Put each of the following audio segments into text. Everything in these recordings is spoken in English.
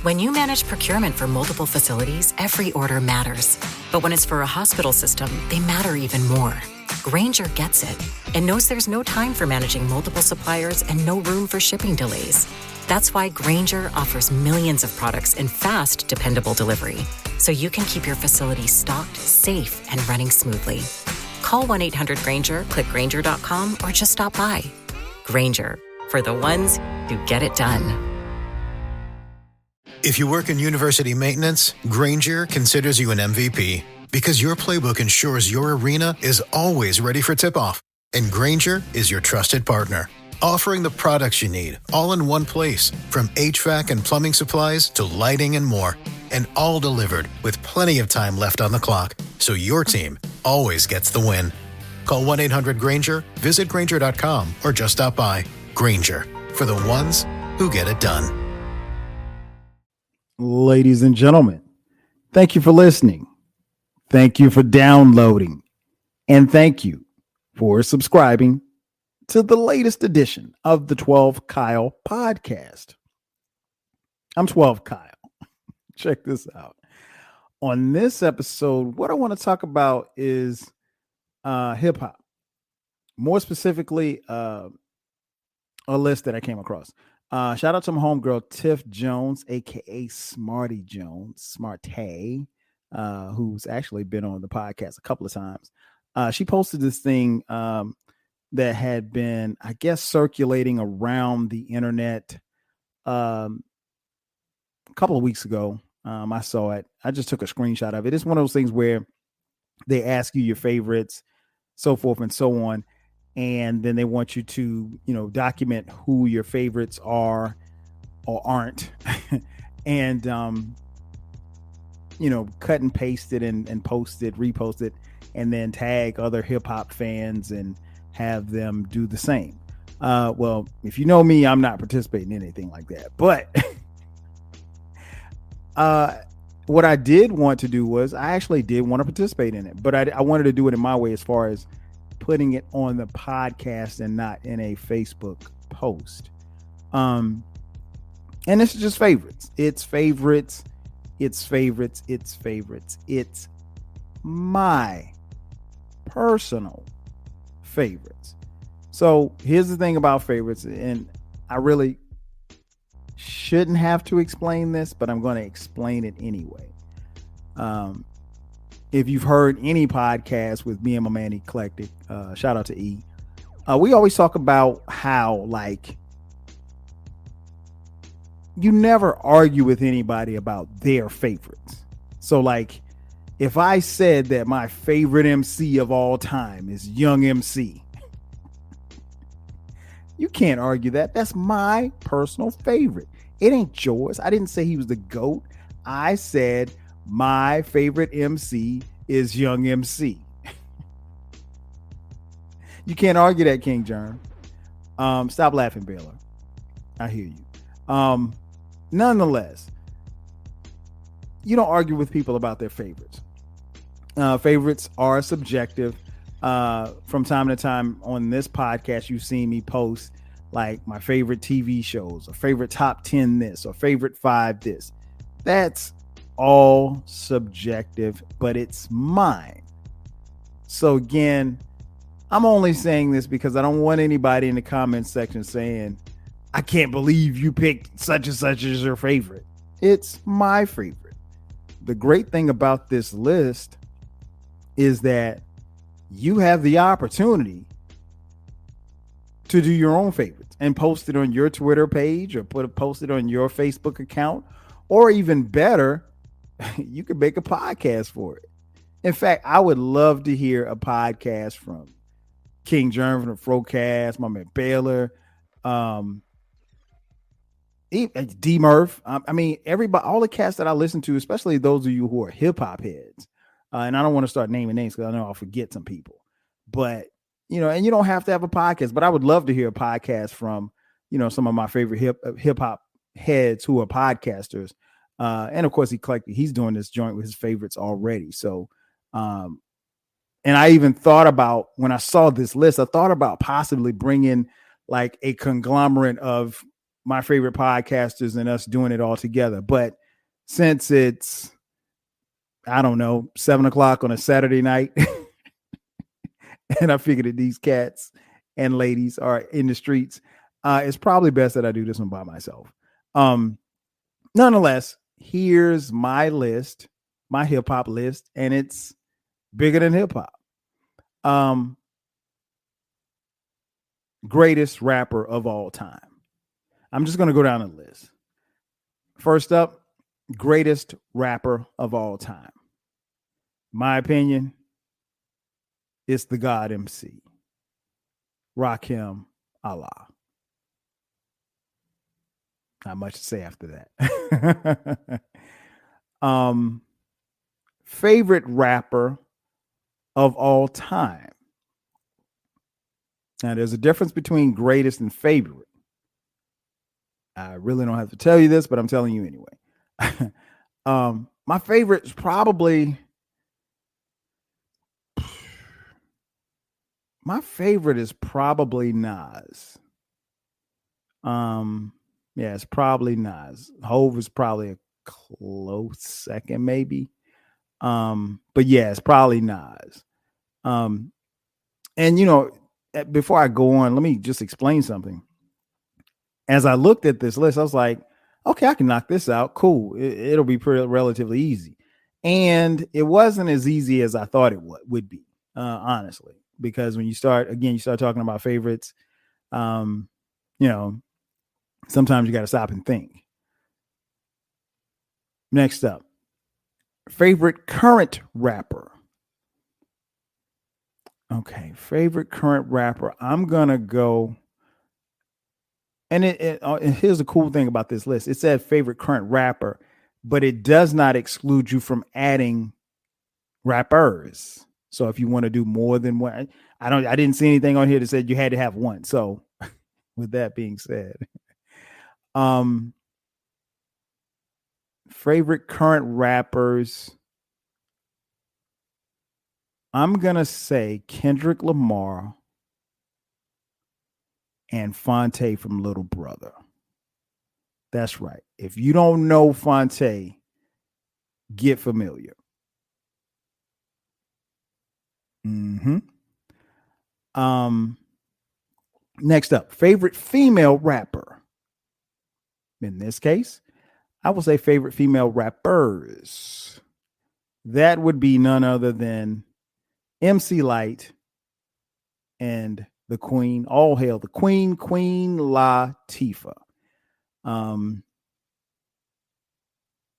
When you manage procurement for multiple facilities, every order matters. But when it's for a hospital system, they matter even more. Grainger gets it and knows there's no time for managing multiple suppliers and no room for shipping delays. That's why Grainger offers millions of products in fast, dependable delivery, so you can keep your facility stocked, safe, and running smoothly. Call 1-800-GRAINGER, click Grainger.com, or just stop by. Grainger, for the ones who get it done. If you work in university maintenance, Grainger considers you an MVP because your playbook ensures your arena is always ready for tip-off. And Grainger is your trusted partner, offering the products you need all in one place, from HVAC and plumbing supplies to lighting and more, and all delivered with plenty of time left on the clock, so your team always gets the win. Call 1-800-GRAINGER, visit Grainger.com, or just stop by. Grainger, for the ones who get it done. Ladies and gentlemen, thank you for listening. Thank you for downloading. And thank you for subscribing to the latest edition of the 12 Kyle podcast. I'm 12 Kyle. Check this out. On this episode, what I want to talk about is hip hop. More specifically, a list that I came across. Shout out to my homegirl, Tiff Jones, aka Smarty Jones, Smartay, who's actually been on the podcast a couple of times. She posted this thing that had been, I guess, circulating around the internet a couple of weeks ago. I saw it. I just took a screenshot of it. It's one of those things where they ask you your favorites, so forth and so on. And then they want you to, document who your favorites are or aren't. And, cut and paste it and post it, repost it, and then tag other hip hop fans and have them do the same. Well, if you know me, I'm not participating in anything like that. But what I did want to do was I actually did want to participate in it, but I wanted to do it in my way as far as putting it on the podcast and not in a Facebook post. And this is just favorites. It's favorites. It's favorites. It's favorites. It's my personal favorites. So here's the thing about favorites, and I really shouldn't have to explain this, but I'm going to explain it anyway. If you've heard any podcast with me and my man Eclectic, shout out to E, we always talk about how, you never argue with anybody about their favorites. So, if I said that my favorite MC of all time is Young MC, you can't argue that. That's my personal favorite. It ain't yours. I didn't say he was the GOAT. I said my favorite MC is Young MC. You can't argue that, King Germ. Stop laughing, Baylor. I hear you. Nonetheless, you don't argue with people about their favorites. Favorites are subjective. From time to time on this podcast, you've seen me post my favorite TV shows, or favorite top 10 this, or favorite 5 this. That's all subjective, but it's mine. So again, I'm only saying this because I don't want anybody in the comment section saying, I can't believe you picked such and such as your favorite. It's my favorite. The great thing about this list is that you have the opportunity to do your own favorites and post it on your Twitter page, or post it on your Facebook account, or even better, you could make a podcast for it. In fact, I would love to hear a podcast from King Germ from the Frocast, my man Baylor, D Murph. I mean, everybody, all the cats that I listen to, especially those of you who are hip hop heads. And I don't want to start naming names because I know I'll forget some people. But, and you don't have to have a podcast, but I would love to hear a podcast from, some of my favorite hip hop heads who are podcasters. And of course, he's doing this joint with his favorites already. So, and I even thought about, when I saw this list, I thought about possibly bringing a conglomerate of my favorite podcasters and us doing it all together. But since it's, I don't know, 7:00 on a Saturday night, and I figured that these cats and ladies are in the streets, it's probably best that I do this one by myself. Nonetheless, here's my list, my hip hop list, and it's bigger than hip hop. Greatest rapper of all time. I'm just going to go down the list. First up, greatest rapper of all time. My opinion, it's the God MC, Rakim Allah. Not much to say after that. Favorite rapper of all time. Now, there's a difference between greatest and favorite. I really don't have to tell you this, but I'm telling you anyway. My favorite is probably Nas. Yeah, it's probably Nas. Hove is probably a close second, maybe. But yeah, it's probably Nas. And you know, before I go on, let me just explain something. As I looked at this list, I was like, okay, I can knock this out. Cool. It'll be relatively easy. And it wasn't as easy as I thought it would be, honestly, because when you start talking about favorites, you know, sometimes you got to stop and think. Next up, favorite current rapper. Okay, favorite current rapper. I'm going to go. And here's the cool thing about this list. It said favorite current rapper, but it does not exclude you from adding rappers. So if you want to do more than one, I didn't see anything on here that said you had to have one. So with that being said, favorite current rappers. I'm going to say Kendrick Lamar and Phonte from Little Brother. That's right. If you don't know Phonte, get familiar. Next up, favorite female rapper. In this case, I will say favorite female rappers. That would be none other than MC Lyte and the Queen. All hail the Queen, Queen Latifah.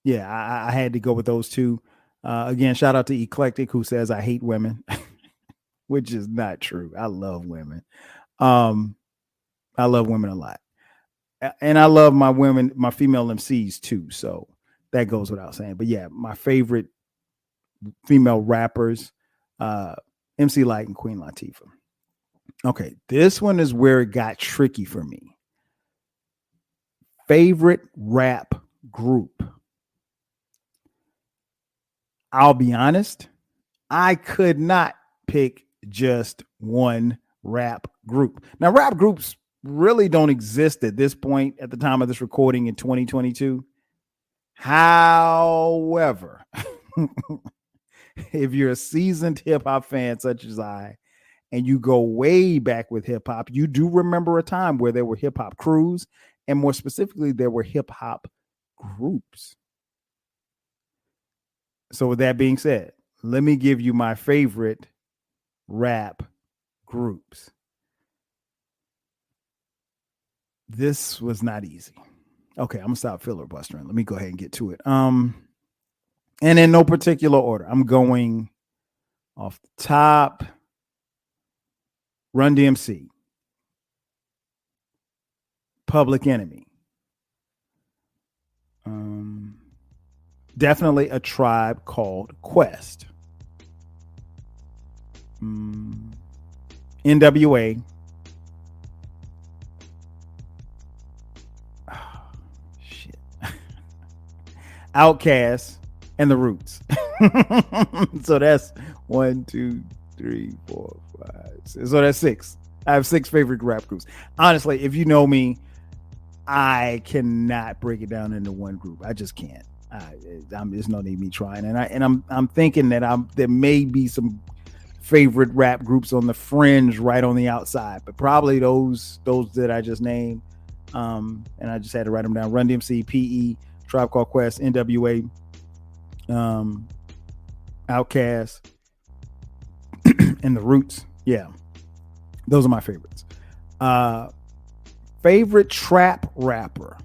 Yeah, I had to go with those two. Again, shout out to Eclectic, who says I hate women, which is not true. I love women. I love women a lot. And I love my women, my female MCs too. So that goes without saying. But yeah, my favorite female rappers, MC Lyte and Queen Latifah. Okay, this one is where it got tricky for me. Favorite rap group. I'll be honest, I could not pick just one rap group. Now, rap groups really don't exist at this point at the time of this recording in 2022. However, if you're a seasoned hip hop fan such as I, and you go way back with hip hop, you do remember a time where there were hip hop crews, and more specifically, there were hip hop groups. So with that being said, let me give you my favorite rap groups. This was not easy. Okay, I'm gonna stop filibustering. Let me go ahead and get to it. And in no particular order, I'm going off the top. Run DMC, Public Enemy, definitely A Tribe Called Quest, NWA, Outkast, and The Roots. So that's 1, 2, 3, 4, 5, 6. So that's 6. I have 6 favorite rap groups. Honestly, if you know me, I cannot break it down into one group. I just can't. There's no need me trying. And I'm thinking that there may be some favorite rap groups on the fringe, right on the outside, but probably those that I just named. And I just had to write them down: Run DMC, PE, Tribe Called Quest, NWA, Outkast, and The Roots. Yeah, those are my favorites. Favorite trap rapper.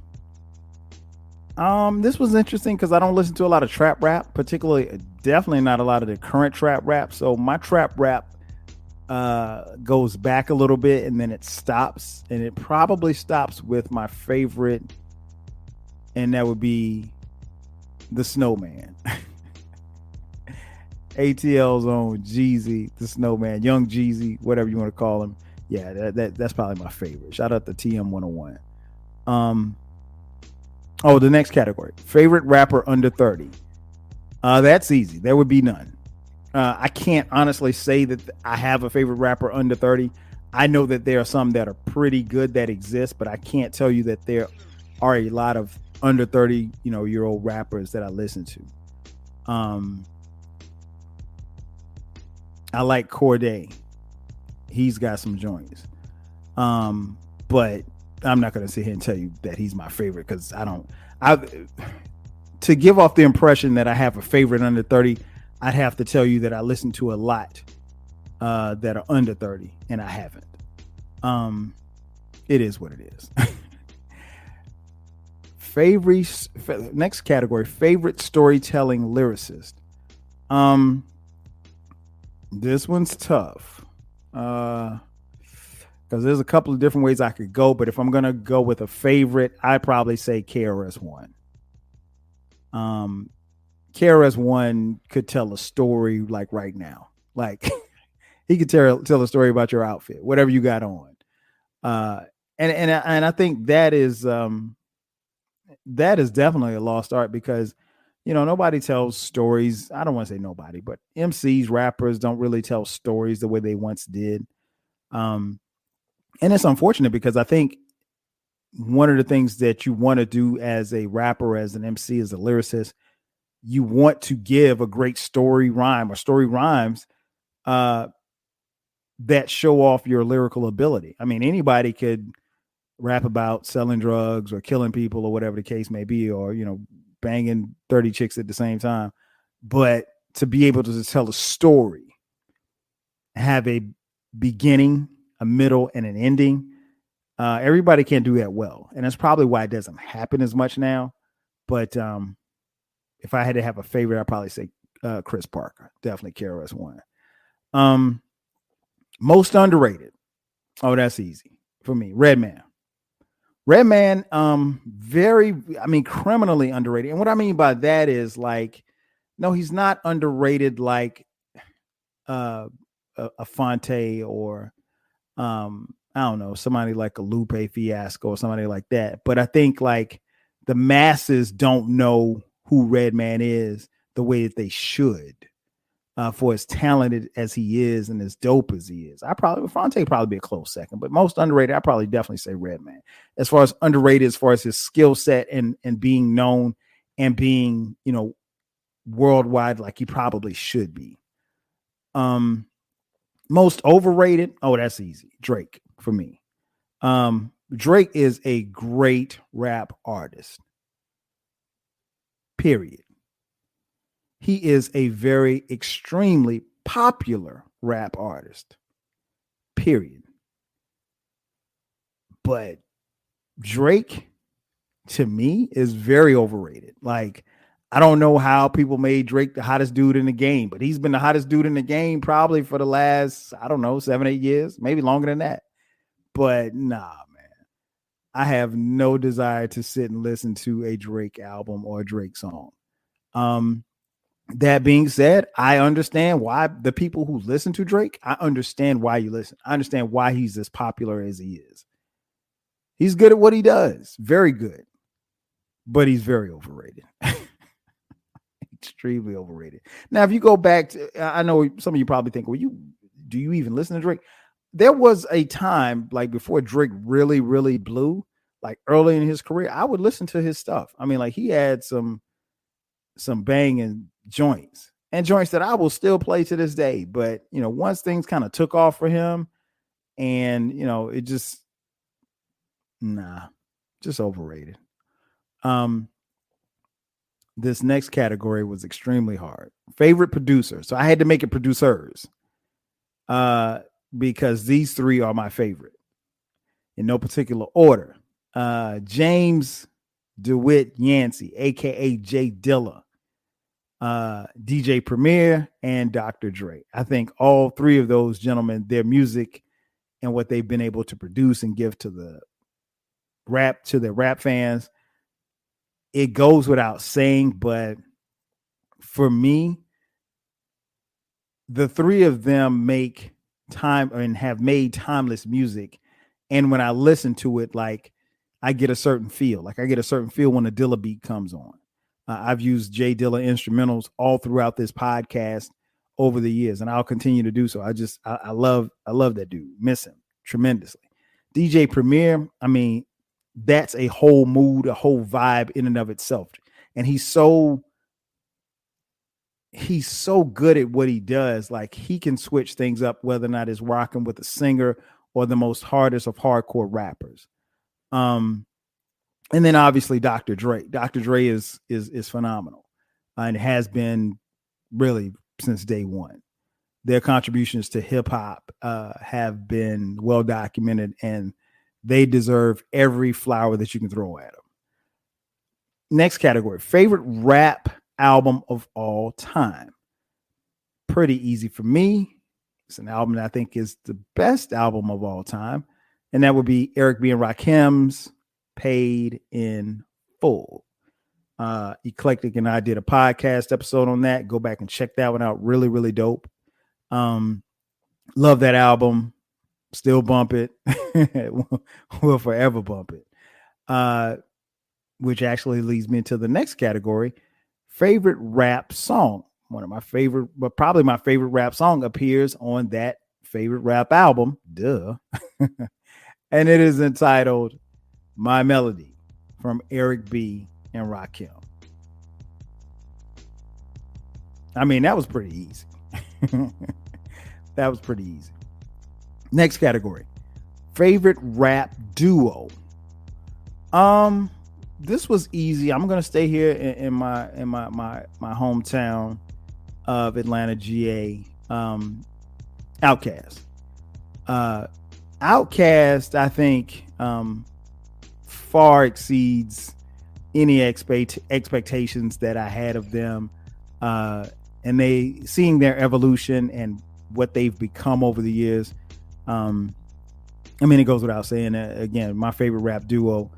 This was interesting because I don't listen to a lot of trap rap, definitely not a lot of the current trap rap. So my trap rap goes back a little bit and then it stops, and it probably stops with my favorite, and that would be The Snowman. ATL's own Jeezy, The Snowman, Young Jeezy, whatever you want to call him. Yeah, that's probably my favorite. Shout out to TM101. The next category, favorite rapper under 30. That's easy. There would be none. I can't honestly say that I have a favorite rapper under 30. I know that there are some that are pretty good that exist, but I can't tell you that there are a lot of under 30, year old rappers that I listen to. I like Cordae. He's got some joints. But I'm not going to sit here and tell you that he's my favorite, because to give off the impression that I have a favorite under 30, I'd have to tell you that I listen to a lot that are under 30, and I haven't. It is what it is. Next category, favorite storytelling lyricist. This one's tough. Because there's a couple of different ways I could go, but if I'm gonna go with a favorite, I'd probably say KRS-One. KRS-One could tell a story like right now. Like he could tell a story about your outfit, whatever you got on. And I think that is definitely a lost art, because nobody tells stories. I don't want to say nobody, but MCs, rappers don't really tell stories the way they once did. And it's unfortunate, because I think one of the things that you want to do as a rapper, as an MC, as a lyricist, you want to give a great story rhyme or story rhymes that show off your lyrical ability. I mean, anybody could rap about selling drugs or killing people or whatever the case may be, or, banging 30 chicks at the same time. But to be able to tell a story, have a beginning, a middle, and an ending, everybody can't do that well. And that's probably why it doesn't happen as much now. But if I had to have a favorite, I'd probably say Chris Parker. Definitely KRS-One. Most underrated. Oh, that's easy for me. Redman, criminally underrated. And what I mean by that is, like, no, he's not underrated like a Fonte or I don't know, somebody like a Lupe Fiasco or somebody like that. But I think like the masses don't know who Redman is the way that they should, for as talented as he is and as dope as he is. Fonte probably be a close second, but most underrated, I probably definitely say Redman. As far as underrated, as far as his skill set and being known and being, worldwide, like he probably should be. Most overrated. Oh, that's easy. Drake for me. Drake is a great rap artist. Period. He is a very extremely popular rap artist. Period. But Drake, to me, is very overrated. Like, I don't know how people made Drake the hottest dude in the game, but he's been the hottest dude in the game probably for the last, 7-8 years, maybe longer than that. But nah, man, I have no desire to sit and listen to a Drake album or a Drake song. That being said, I understand why the people who listen to Drake, I understand why you listen. I understand why he's as popular as he is. He's good at what he does. Very good. But he's very overrated. Extremely overrated. Now, if you go back to, I know some of you probably think, do you even listen to Drake? There was a time, like before Drake really, really blew, like early in his career, I would listen to his stuff. I mean, like he had some banging joints and joints that I will still play to this day. But once things kind of took off for him, and it just just overrated. This next category was extremely hard. Favorite producer. So I had to make it producers. Because these three are my favorite in no particular order. James DeWitt Yancey, aka Jay Dilla, DJ Premier, and Dr. Dre. I think all three of those gentlemen, their music and what they've been able to produce and give to their rap fans, it goes without saying. But for me, the three of them make time and have made timeless music. And when I listen to it, like I get a certain feel. Like I get a certain feel when a Dilla beat comes on. I've used Jay Dilla instrumentals all throughout this podcast over the years, and I'll continue to do so. I love that dude. Miss him tremendously. DJ Premier, I mean, that's a whole mood, a whole vibe in and of itself. And he's so good at what he does. Like he can switch things up, whether or not it's rocking with a singer or the most hardest of hardcore rappers. And then obviously Dr. Dre. Dr. Dre is phenomenal and has been really since day one. Their contributions to hip hop have been well documented, and they deserve every flower that you can throw at them. Next category, favorite rap album of all time. Pretty easy for me. It's an album that I think is the best album of all time, and that would be Eric B. and Rakim's Paid in Full. Eclectic and I did a podcast episode on that. Go back and check that one out. Really, really dope. Love that album. Still bump it. Will forever bump it. Which actually leads me into the next category. Favorite rap song. One of my favorite, but probably my favorite rap song appears on that favorite rap album. Duh. And it is entitled My Melody from Eric B. and Rakim. I mean, that was pretty easy. That was pretty easy. Next category. Favorite rap duo. This was easy. I'm gonna stay here in my hometown of Atlanta, GA. Outkast. Outkast, I think, far exceeds any expectations that I had of them. And they seeing their evolution and what they've become over the years. I mean, it goes without saying, again, my favorite rap duo.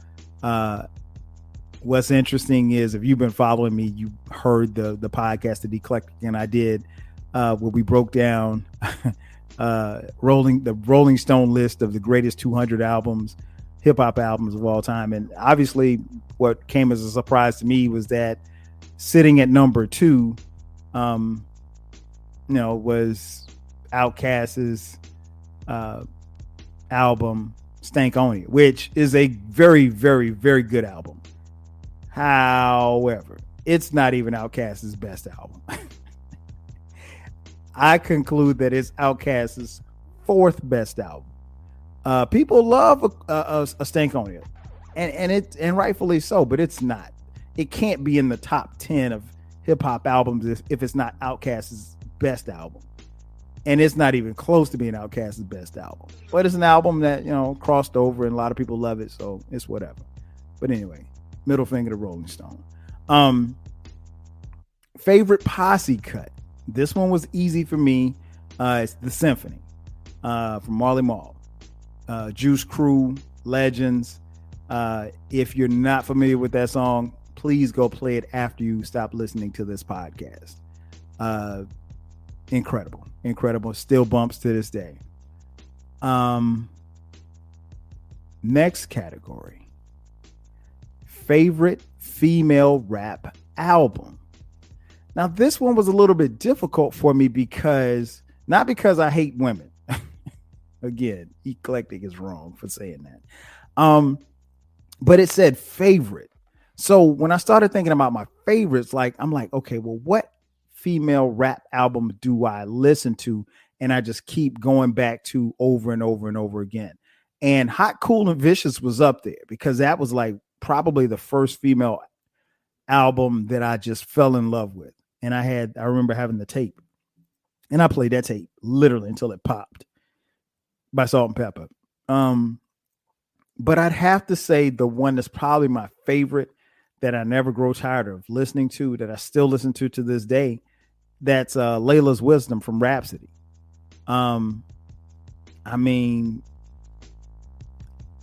What's interesting is, if you've been following me, you heard the podcast that Eclectic and I did, where we broke down the Rolling Stone list of the greatest 200 albums, hip hop albums of all time. And obviously what came as a surprise to me was that sitting at number 2, was Outkast's album Stankonia, which is a very, very, very good album. However, it's not even Outkast's best album. I conclude that it's Outkast's 4th best album. People love a Stankonia, and rightfully so, but it's not. It can't be in the top 10 of hip hop albums if it's not Outkast's best album. And it's not even close to being Outkast's best album. But it's an album that, crossed over, and a lot of people love it, so it's whatever. But anyway, middle finger to Rolling Stone. Favorite posse cut. This one was easy for me. It's The Symphony from Marley Marl. Juice Crew, Legends. If you're not familiar with that song, please go play it after you stop listening to this podcast. Incredible. Still bumps to this day. Next category. Favorite female rap album. Now, this one was a little bit difficult for me not because I hate women. Again, Eclectic is wrong for saying that. but it said favorite. So when I started thinking about my favorites, like I'm like, okay, well, what female rap album do I listen to? And I just keep going back to over and over and over again. And Hot, Cool, and Vicious was up there because that was like probably the first female album that I just fell in love with. And I remember having the tape, and I played that tape literally until it popped by Salt-N-Pepa. But I'd have to say the one that's probably my favorite that I never grow tired of listening to, that I still listen to this day, that's Layla's Wisdom from Rhapsody. I mean,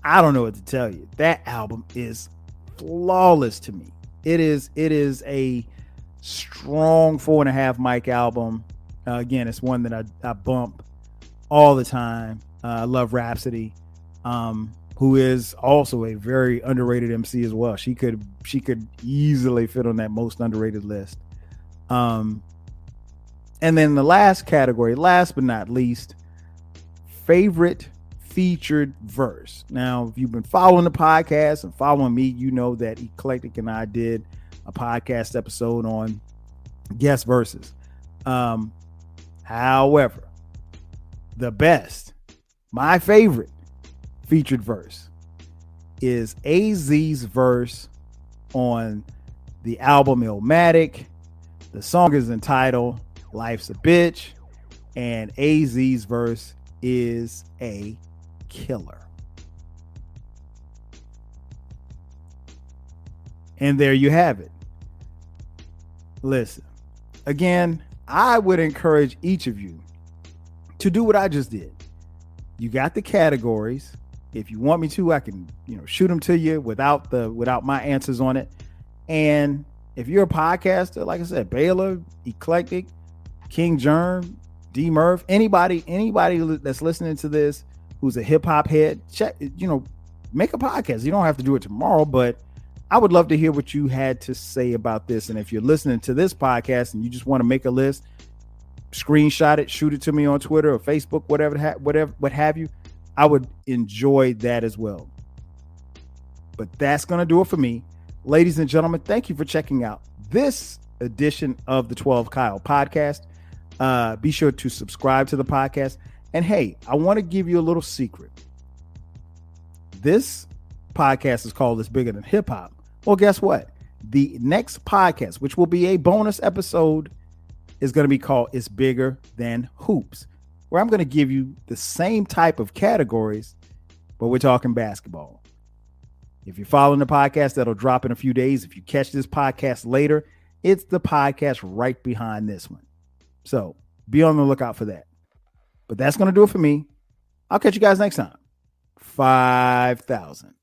I don't know what to tell you. That album is flawless to me. It is a strong 4.5 mic album. Again, it's one that I bump all the time. I love Rhapsody, who is also a very underrated MC as well. She could easily fit on that most underrated list. And then the last category, last but not least, favorite featured verse. Now, if you've been following the podcast and following me, you know that Eclectic and I did a podcast episode on guest verses. However, the best, my favorite featured verse is AZ's verse on the album Illmatic. The song is entitled Life's a Bitch, and AZ's verse is a killer. And there you have it. Listen, again, I would encourage each of you to do what I just did. You got the categories. If you want me to, I can, shoot them to you without my answers on it. And if you're a podcaster, like I said, Baylor, Eclectic, King Germ, D Murph, anybody that's listening to this who's a hip hop head, check, make a podcast. You don't have to do it tomorrow, but I would love to hear what you had to say about this. And if you're listening to this podcast and you just want to make a list, screenshot it, shoot it to me on Twitter or Facebook, what have you. I would enjoy that as well. But that's going to do it for me. Ladies and gentlemen, thank you for checking out this edition of the 12 Kyle podcast. Be sure to subscribe to the podcast. And hey, I want to give you a little secret. This podcast is called It's Bigger Than Hip Hop. Well, guess what? The next podcast, which will be a bonus episode, is going to be called It's Bigger Than Hoops, where I'm going to give you the same type of categories, but we're talking basketball. If you're following the podcast, that'll drop in a few days. If you catch this podcast later, it's the podcast right behind this one. So be on the lookout for that. But that's going to do it for me. I'll catch you guys next time. 5,000.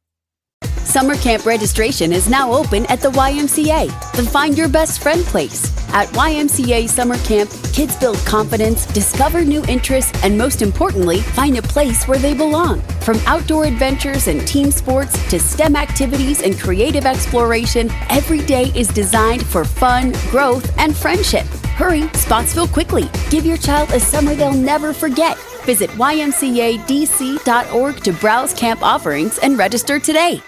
Summer camp registration is now open at the YMCA, the Find Your Best Friend place. At YMCA Summer Camp, kids build confidence, discover new interests, and most importantly, find a place where they belong. From outdoor adventures and team sports to STEM activities and creative exploration, every day is designed for fun, growth, and friendship. Hurry, spots fill quickly. Give your child a summer they'll never forget. Visit ymcadc.org to browse camp offerings and register today.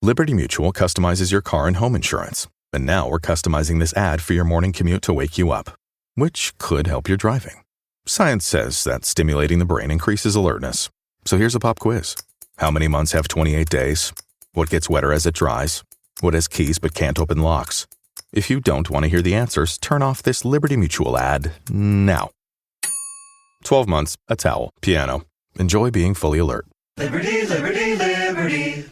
Liberty Mutual customizes your car and home insurance. And now we're customizing this ad for your morning commute to wake you up, which could help your driving. Science says that stimulating the brain increases alertness. So here's a pop quiz. How many months have 28 days? What gets wetter as it dries? What has keys but can't open locks? If you don't want to hear the answers, turn off this Liberty Mutual ad now. 12 months, a towel, piano. Enjoy being fully alert. Liberty, liberty, liberty.